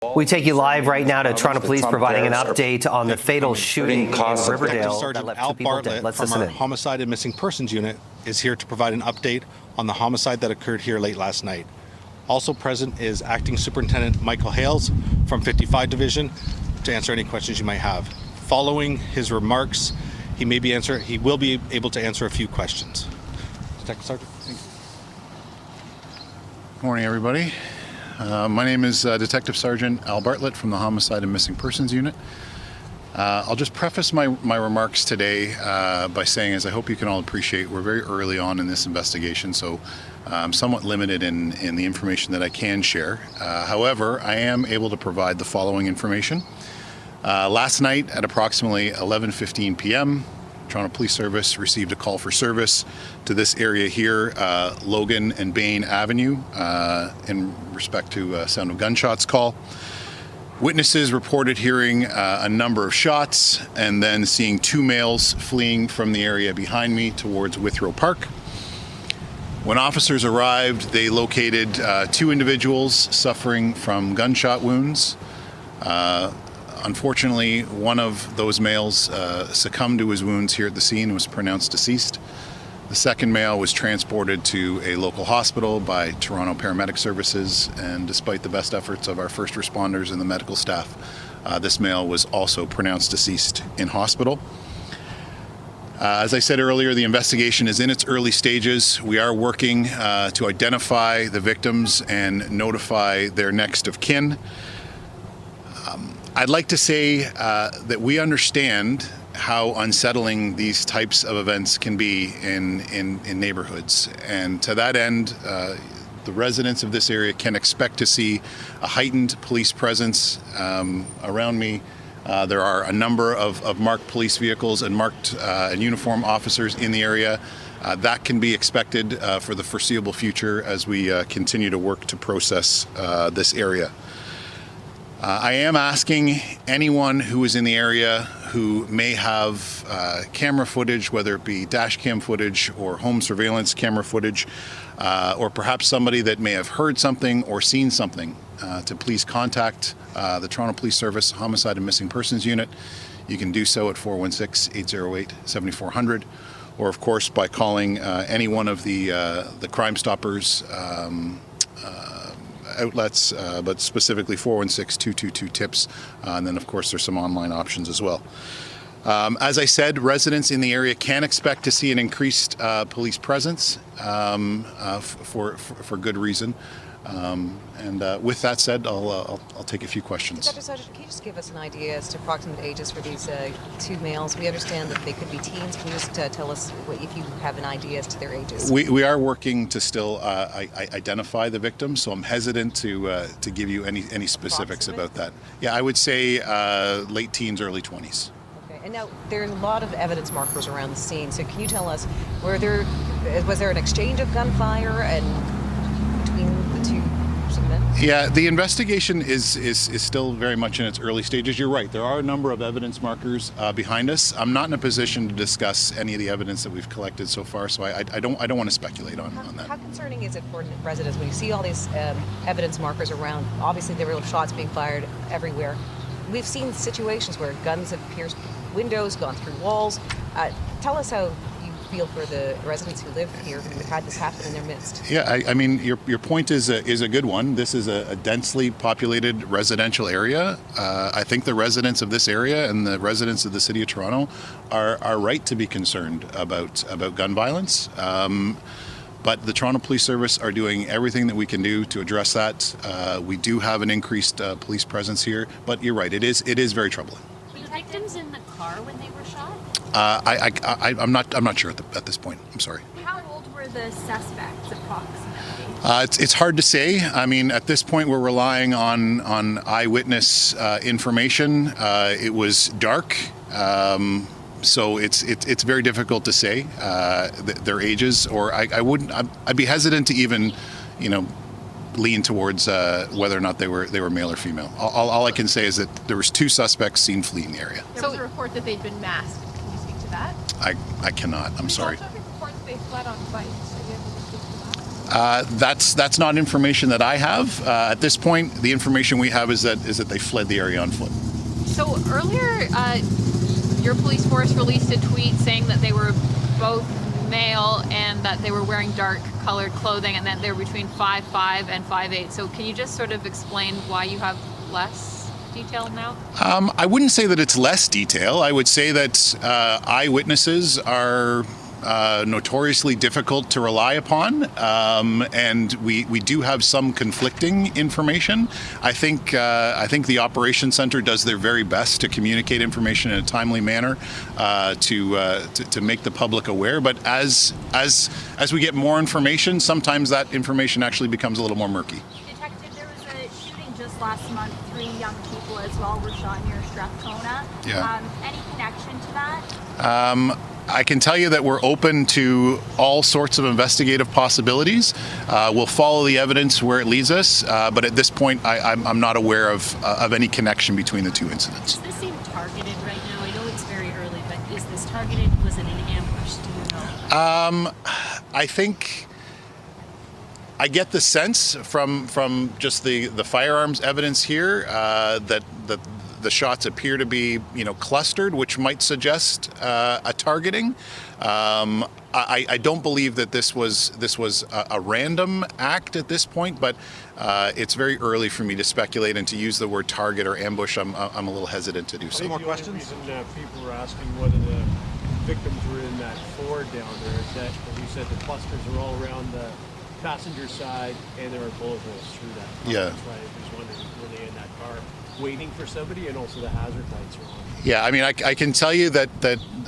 We take you live right now to Toronto Police providing an update on the fatal shooting in Riverdale that left 2 people dead. Let's listen in. Homicide and Missing Persons Unit is here to provide an update on the homicide that occurred here late last night. Also present is Acting Superintendent Michael Hales from 55 Division to answer any questions you might have. Following his remarks, he will be able to answer a few questions. Detective Sergeant. Good morning, everybody. My name is Detective Sergeant Al Bartlett from the Homicide and Missing Persons Unit. I'll just preface my remarks today by saying, as I hope you can all appreciate, we're very early on in this investigation, so I'm somewhat limited in the information that I can share. However, I am able to provide the following information. Last night at approximately 11:15 p.m., Toronto Police Service received a call for service to this area here, Logan and Bain Avenue, in respect to a sound of gunshots call. Witnesses reported hearing a number of shots and then seeing two males fleeing from the area behind me towards Withrow Park. When officers arrived, they located two individuals suffering from gunshot wounds. Unfortunately, one of those males succumbed to his wounds here at the scene and was pronounced deceased. The second male was transported to a local hospital by Toronto Paramedic Services, and despite the best efforts of our first responders and the medical staff, this male was also pronounced deceased in hospital. As I said earlier, the investigation is in its early stages. We are working to identify the victims and notify their next of kin. I'd like to say that we understand how unsettling these types of events can be in neighborhoods. And to that end, the residents of this area can expect to see a heightened police presence around me. There are a number of marked police vehicles and marked and uniformed officers in the area. That can be expected for the foreseeable future as we continue to work to process this area. I am asking anyone who is in the area who may have camera footage, whether it be dash cam footage or home surveillance camera footage, or perhaps somebody that may have heard something or seen something, to please contact the Toronto Police Service Homicide and Missing Persons Unit. You can do so at 416-808-7400, or of course by calling any one of the Crime Stoppers outlets, but specifically 416-222-TIPS, and then of course there's some online options as well. As I said, residents in the area can expect to see an increased police presence for good reason. And with that said, I'll take a few questions. Dr. Sergeant, can you just give us an idea as to approximate ages for these two males? We understand that they could be teens. Can you just tell us if you have an idea as to their ages? We are working to still identify the victims, so I'm hesitant to give you any specifics about that. Yeah, I would say late teens, early 20s. Okay, and now there are a lot of evidence markers around the scene. So can you tell us, was there an exchange of gunfire and between the two men? Yeah, the investigation is still very much in its early stages. You're right. There are a number of evidence markers behind us. I'm not in a position to discuss any of the evidence that we've collected so far, so I don't want to speculate on that. How concerning is it for residents when you see all these evidence markers around? Obviously, there were shots being fired everywhere. We've seen situations where guns have pierced windows, gone through walls. Tell us how you feel for the residents who live here who had this happen in their midst. Yeah, I mean, your point is a good one. This is a densely populated residential area. I think the residents of this area and the residents of the City of Toronto are right to be concerned about gun violence. But the Toronto Police Service are doing everything that we can do to address that. We do have an increased police presence here, but you're right, it is very troubling. Were the victims in the car when they were shot? I'm not sure at this point. I'm sorry. How old were the suspects approximately? It's hard to say. I mean, at this point, we're relying on eyewitness information. It was dark. So it's very difficult to say their ages, or I'd be hesitant to even, lean towards whether or not they were male or female. All I can say is that there was two suspects seen fleeing the area. There was a report that they'd been masked. Can you speak to that? I cannot. I'm sorry. There's also reports they fled on bikes. Are you able to speak to That's not information that I have. At this point, the information we have is that they fled the area on foot. So earlier, your police force released a tweet saying that they were both male and that they were wearing dark colored clothing and that they were between 5'5" and 5'8". So can you just sort of explain why you have less detail now? I wouldn't say that it's less detail. I would say that eyewitnesses are notoriously difficult to rely upon, and we do have some conflicting information. I think the operations center does their very best to communicate information in a timely manner to make the public aware. But as we get more information, sometimes that information actually becomes a little more murky. Detective, there was a shooting just last month. 3 young people as well were shot near Strathcona. Yeah. Any connection to that? I can tell you that we're open to all sorts of investigative possibilities. We'll follow the evidence where it leads us, but at this point, I'm not aware of any connection between the 2 incidents. Does this seem targeted right now? I know it's very early, but is this targeted? Was it an ambush? Do you know? I think I get the sense from just the firearms evidence here that the shots appear to be, clustered, which might suggest a targeting. I don't believe that this was a random act at this point, but it's very early for me to speculate, and to use the word target or ambush, I'm a little hesitant to do so. Any more questions? The only reason people were asking whether the victims were in that Ford down there is that, as you said, the clusters are all around the passenger side, and there are bullet holes through that car. Yeah. That's why I was wondering, were they in that car waiting for somebody, and also the hazard lights are on? Yeah, I mean, I can tell you that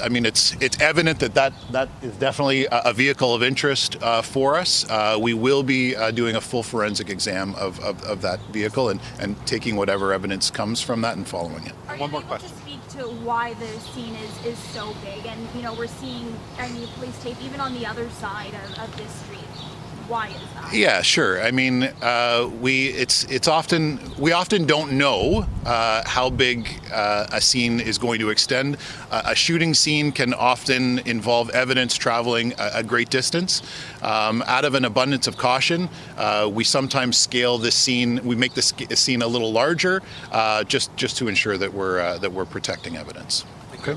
I mean, it's evident that is definitely a vehicle of interest for us. We will be doing a full forensic exam of that vehicle and taking whatever evidence comes from that and following it. Are One you more able question. to speak to why the scene is so big? And, we're seeing, police tape even on the other side of this street. Why is that? Yeah, sure. I mean, we often don't know how big a scene is going to extend. A shooting scene can often involve evidence traveling a great distance. Out of an abundance of caution, we sometimes scale this scene. We make the scene a little larger, just to ensure that we're protecting evidence. Okay.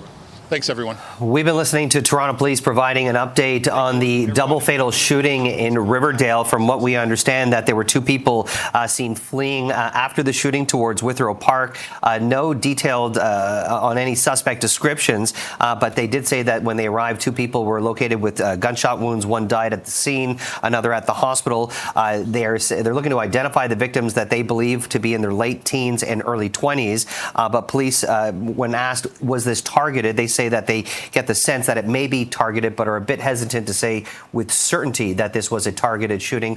Thanks, everyone. We've been listening to Toronto Police providing an update on the double fatal shooting in Riverdale. From what we understand, that there were 2 people seen fleeing after the shooting towards Withrow Park. No detailed on any suspect descriptions, but they did say that when they arrived, 2 people were located with gunshot wounds. 1 died at the scene, another at the hospital. They're looking to identify the victims that they believe to be in their late teens and early 20s. But police, when asked, was this targeted, they say that they get the sense that it may be targeted, but are a bit hesitant to say with certainty that this was a targeted shooting.